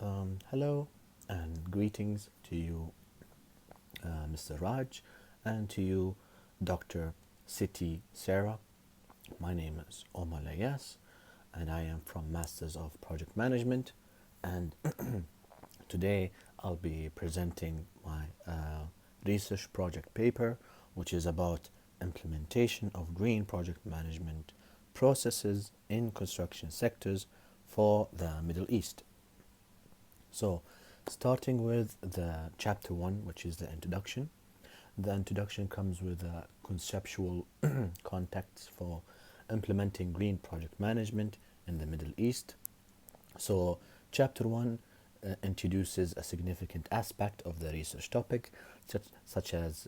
Hello and greetings to you, Mr. Raj, and to you, Dr. Siti Sarah. My name is Omar Layas, and I am from Masters of Project Management. And today I'll be presenting my research project paper, which is about implementation of green project management processes in construction sectors for the Middle East. So, starting with the chapter one, which is the introduction. The introduction comes with a conceptual context for implementing green project management in the Middle East. So, chapter one introduces a significant aspect of the research topic, such as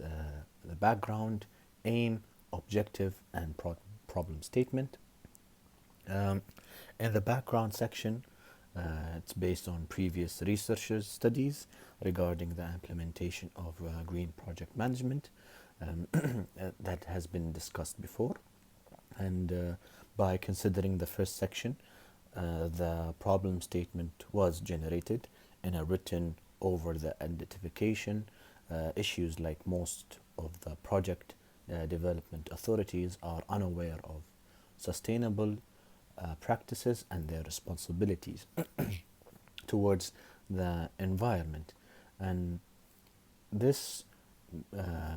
the background, aim, objective, and problem statement. Um, in the background section, it's based on previous researchers' studies regarding the implementation of green project management that has been discussed before. And by considering the first section, the problem statement was generated in a written over the identification issues like most of the project development authorities are unaware of sustainable practices and their responsibilities towards the environment. And this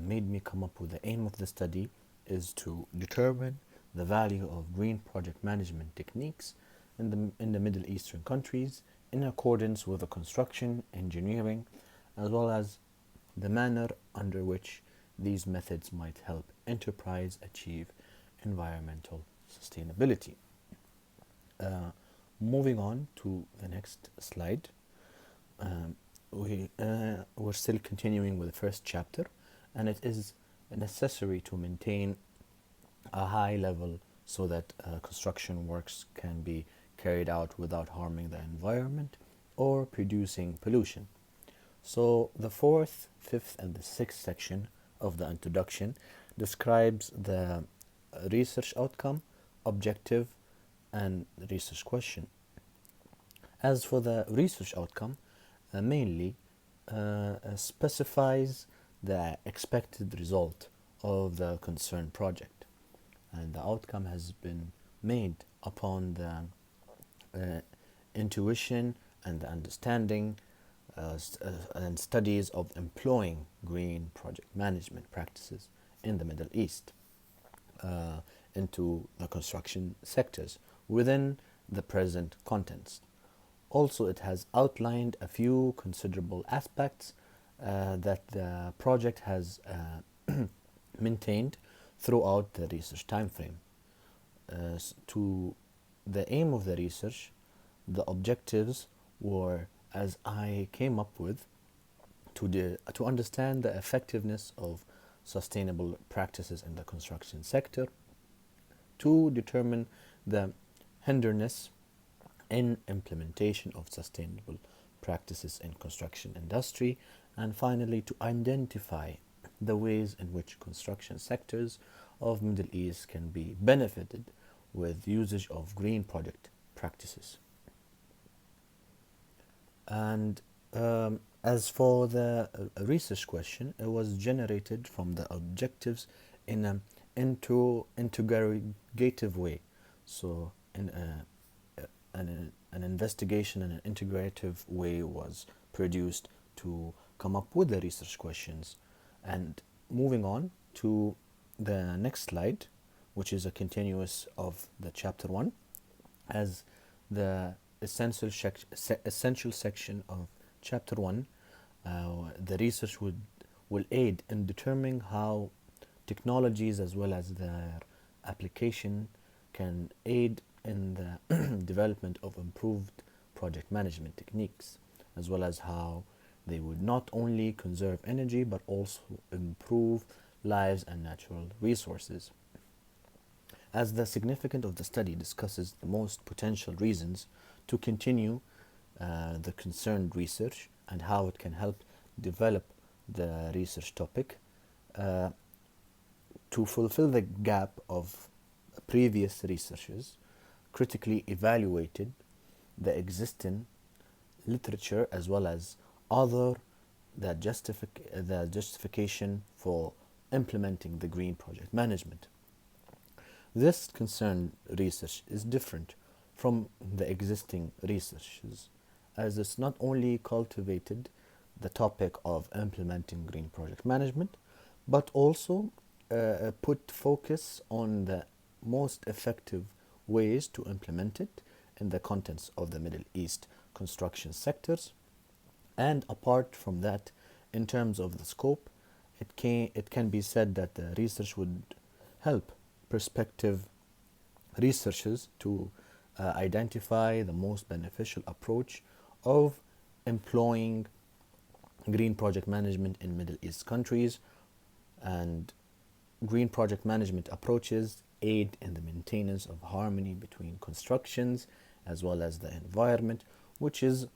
made me come up with the aim of the study is to determine the value of green project management techniques in the Middle Eastern countries in accordance with the construction, engineering, as well as the manner under which these methods might help enterprise achieve environmental sustainability. Uh, Moving on to the next slide, we're still continuing with the first chapter, and it is necessary to maintain a high level so that construction works can be carried out without harming the environment or producing pollution. So, the fourth, fifth, and the sixth section of the introduction describes the research outcome, objective, and research question. As for the research outcome, mainly specifies the expected result of the concerned project, and the outcome has been made upon the intuition and the understanding and studies of employing green project management practices in the Middle East uh, into the construction sectors within the present context. Also, it has outlined a few considerable aspects that the project has maintained throughout the research timeframe. To the aim of the research, the objectives were, as I came up with, to understand the effectiveness of sustainable practices in the construction sector, to determine the hinderness in implementation of sustainable practices in construction industry, and finally to identify the ways in which construction sectors of Middle East can be benefited with usage of green project practices. And as for the research question, it was generated from the objectives in an integrative way. So, an investigation in an integrative way was produced to come up with the research questions. And moving on to the next slide, which is a continuous of the chapter one, as the essential section of chapter one, the research will aid in determining how technologies as well as their application can aid in the development of improved project management techniques, as well as how they would not only conserve energy but also improve lives and natural resources. As the significance of the study discusses the most potential reasons to continue the concerned research and how it can help develop the research topic, uh, to fulfill the gap of previous researchers critically evaluated the existing literature as well as other the justification for implementing the green project management. This concerned research is different from the existing researches, as it's not only cultivated the topic of implementing green project management, but also put focus on the most effective ways to implement it in the contents of the Middle East construction sectors. And apart from that, in terms of the scope, it can be said that the research would help prospective researchers to identify the most beneficial approach of employing green project management in Middle East countries. And green project management approaches aid in the maintenance of harmony between constructions as well as the environment, which is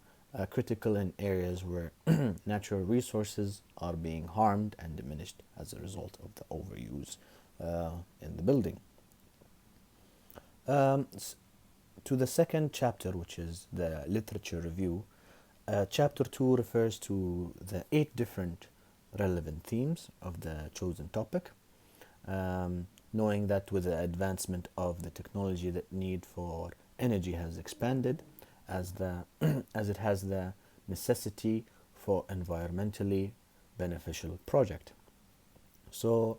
critical in areas where natural resources are being harmed and diminished as a result of the overuse in the building. Um, to the second chapter, which is the literature review, chapter 2 refers to the 8 different relevant themes of the chosen topic. Knowing that with the advancement of the technology, that need for energy has expanded, as the as it has the necessity for environmentally beneficial project. So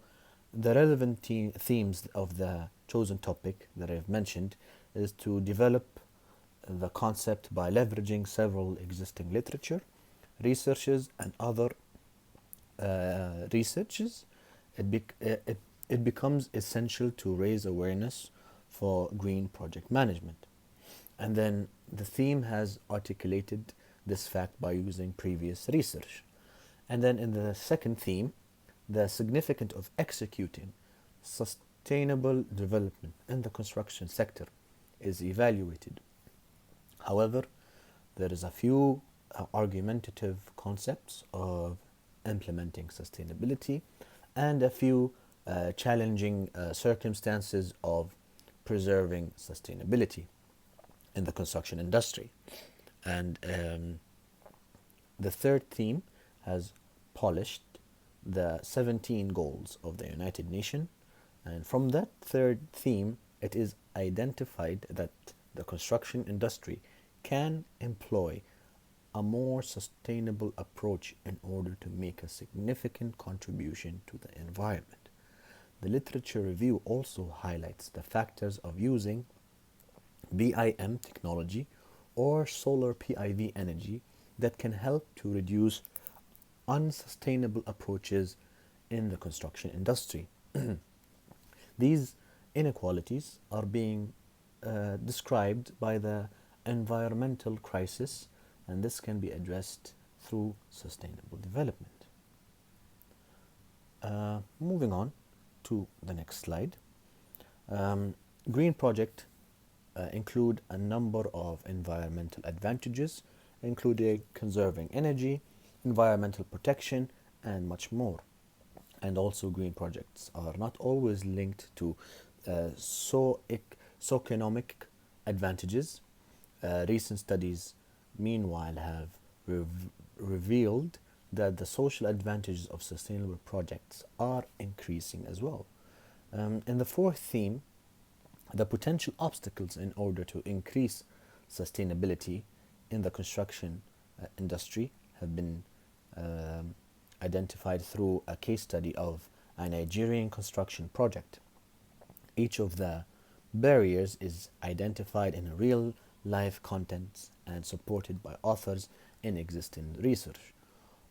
the relevant themes of the chosen topic that I've mentioned is to develop the concept by leveraging several existing literature, researches, and other researches. It becomes essential to raise awareness for green project management. And then the theme has articulated this fact by using previous research. And then in the second theme, the significance of executing sustainable development in the construction sector is evaluated. However, there is a few argumentative concepts of implementing sustainability and a few challenging circumstances of preserving sustainability in the construction industry. And the third theme has polished the 17 goals of the United Nations. And from that third theme, it is identified that the construction industry can employ a more sustainable approach in order to make a significant contribution to the environment. The literature review also highlights the factors of using BIM technology or solar PIV energy that can help to reduce unsustainable approaches in the construction industry. These inequalities are being described by the environmental crisis, and this can be addressed through sustainable development. Moving on to the next slide. Green project include a number of environmental advantages, including conserving energy, environmental protection, and much more. And also, green projects are not always linked to socioeconomic advantages. Recent studies, meanwhile, have revealed that the social advantages of sustainable projects are increasing as well. In the fourth theme, the potential obstacles in order to increase sustainability in the construction industry have been identified through a case study of a Nigerian construction project. Each of the barriers is identified in a real life content and supported by authors in existing research.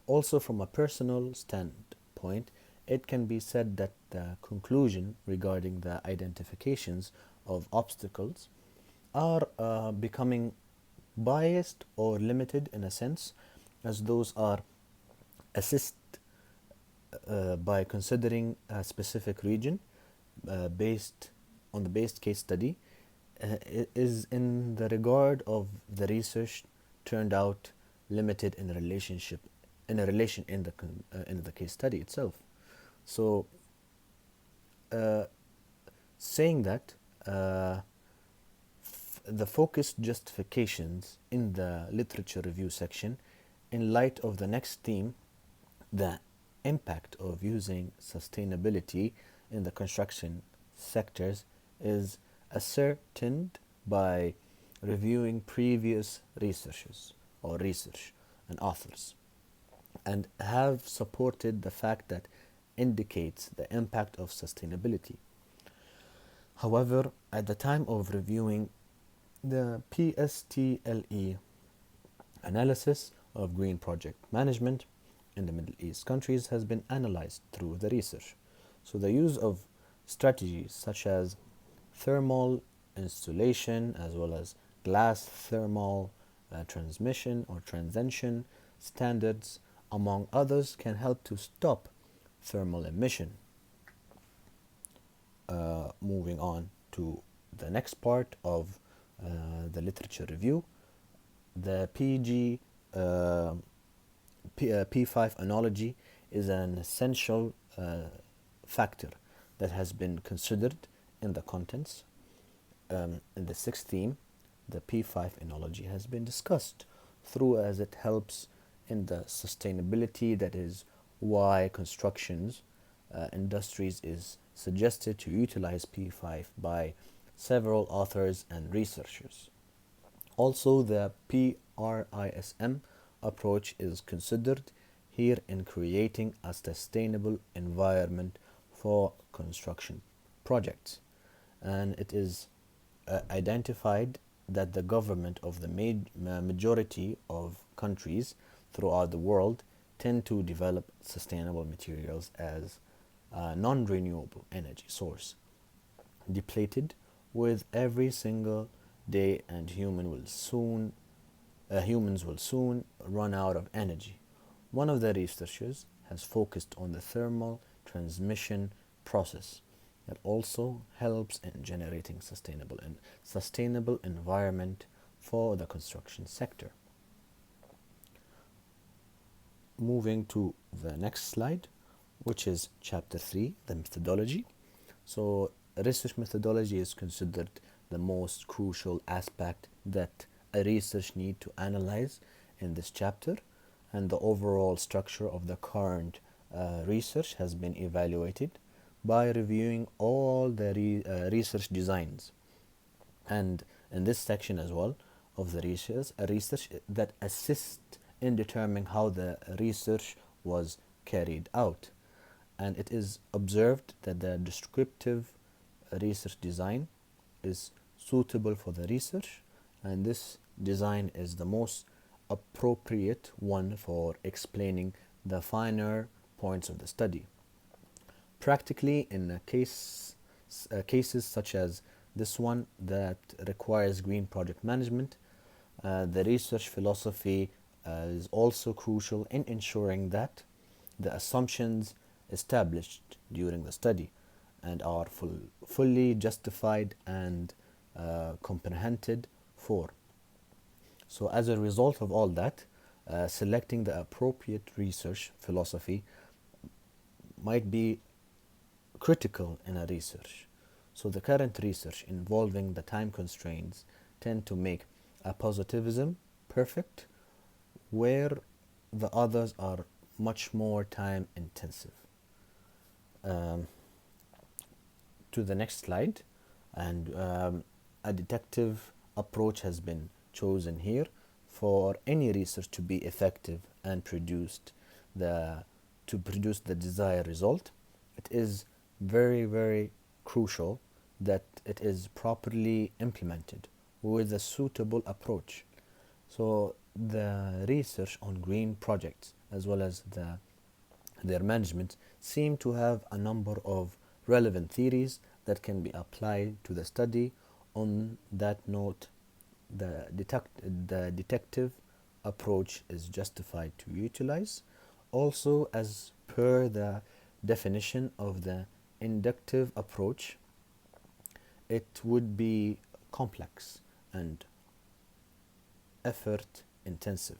Also, from a personal standpoint, it can be said that the conclusion regarding the identifications of obstacles are becoming biased or limited in a sense, as those are assessed by considering a specific region based on the base case study is in the regard of the research turned out limited in a relationship in a relation in the case study itself. So saying that the focused justifications in the literature review section in light of the next theme, the impact of using sustainability in the construction sectors is ascertained by reviewing previous researches or research and authors, and have supported the fact that indicates the impact of sustainability. However, at the time of reviewing the PSTLE analysis of green project management in the Middle East countries has been analyzed through the research. So the use of strategies such as thermal insulation as well as glass thermal transmission or transition standards, among others, can help to stop thermal emission. Moving on to the next part of the literature review, the P5 analogy is an essential factor that has been considered in the contents. In the sixth theme, the P5 analogy has been discussed through as it helps in the sustainability, that is why constructions industries is suggested to utilize P5 by several authors and researchers. Also, the PRISM approach is considered here in creating a sustainable environment for construction projects, and it is identified that the government of the majority of countries throughout the world tend to develop sustainable materials as a non-renewable energy source, depleted with every single day, and humans will soon run out of energy. One of the researchers has focused on the thermal transmission process that also helps in generating sustainable environment for the construction sector. Moving to the next slide, which is chapter 3, the methodology. So research methodology is considered the most crucial aspect that a research need to analyze in this chapter, and the overall structure of the current research has been evaluated by reviewing all the research designs, and in this section as well of the research, a research that assists in determining how the research was carried out. And it is observed that the descriptive research design is suitable for the research, and this design is the most appropriate one for explaining the finer points of the study. Practically, in cases such as this one that requires green project management, the research philosophy is also crucial in ensuring that the assumptions established during the study and are fully justified and comprehended for. So as a result of all that, selecting the appropriate research philosophy might be critical in a research. So the current research involving the time constraints tend to make a positivism perfect, where the others are much more time intensive. To the next slide, and a deductive approach has been chosen here for any research to be effective and produce the desired result. It is very, very crucial that it is properly implemented with a suitable approach. So the research on green projects as well as their management seem to have a number of relevant theories that can be applied to the study. On that note, the detective approach is justified to utilize. Also, as per the definition of the inductive approach, it would be complex and effort intensive,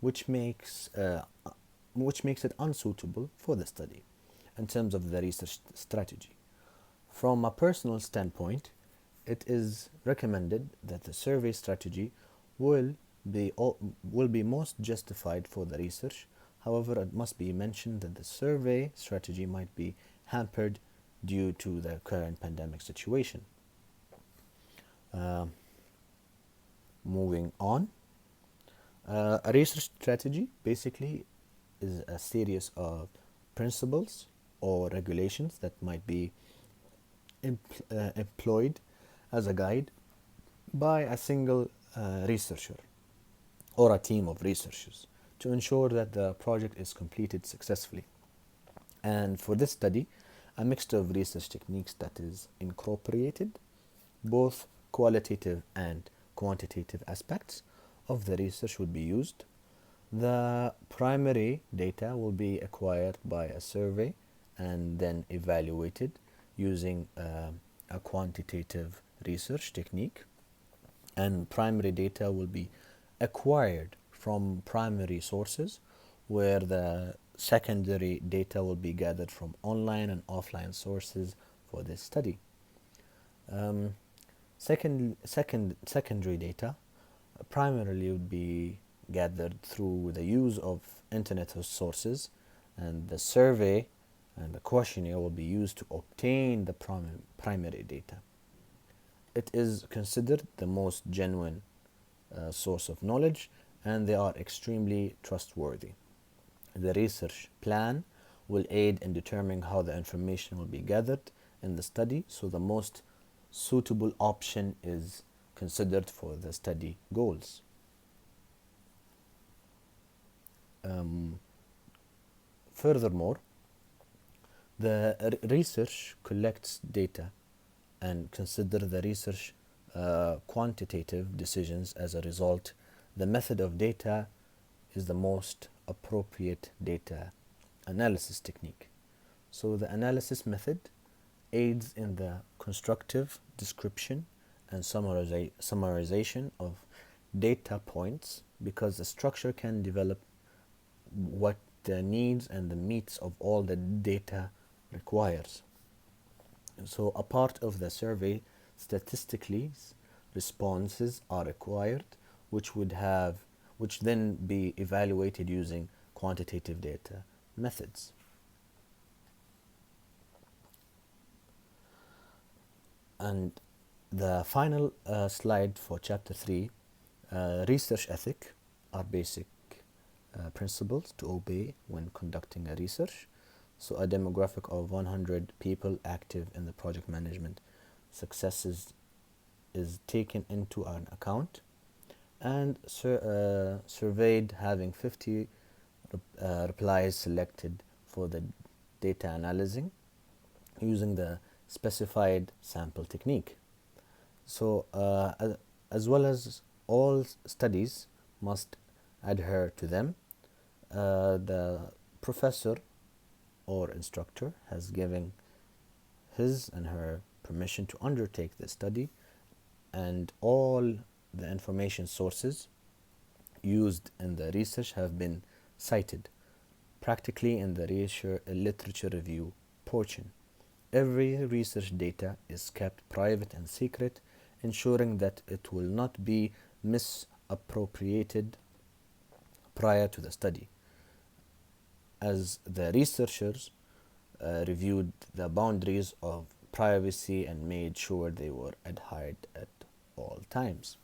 which makes it unsuitable for the study in terms of the research strategy. From a personal standpoint, it is recommended that the survey strategy will be most justified for the research. However, it must be mentioned that the survey strategy might be hampered due to the current pandemic situation. Uh, Moving on, a research strategy basically is a series of principles or regulations that might be employed as a guide by a single researcher or a team of researchers to ensure that the project is completed successfully. And for this study, a mixture of research techniques that is incorporated both qualitative and quantitative aspects of the research would be used. The primary data will be acquired by a survey and then evaluated using a quantitative research technique. And primary data will be acquired from primary sources, where the secondary data will be gathered from online and offline sources for this study. Um, Secondary data primarily would be gathered through the use of internet sources, and the survey and the questionnaire will be used to obtain the primary data. It is considered the most genuine source of knowledge, and they are extremely trustworthy. The research plan will aid in determining how the information will be gathered in the study, so the most suitable option is considered for the study goals. Furthermore, the research collects data and consider the research quantitative decisions. As a result, the method of data is the most appropriate data analysis technique. So the analysis method aids in the constructive description and summarization of data points, because the structure can develop what the needs and the needs of all the data requires. So a part of the survey statistically responses are required, which then be evaluated using quantitative data methods. And the final slide for chapter 3, research ethic, are basic principles to obey when conducting a research. So a demographic of 100 people active in the project management successes is taken into an account, and surveyed having 50 replies selected for the data analyzing using the specified sample technique. So as well as all studies must adhere to them, the professor or instructor has given his and her permission to undertake the study, and all the information sources used in the research have been cited practically in the literature review portion. Every research data is kept private and secret, ensuring that it will not be misappropriated prior to the study, as the researchers reviewed the boundaries of privacy and made sure they were adhered at all times.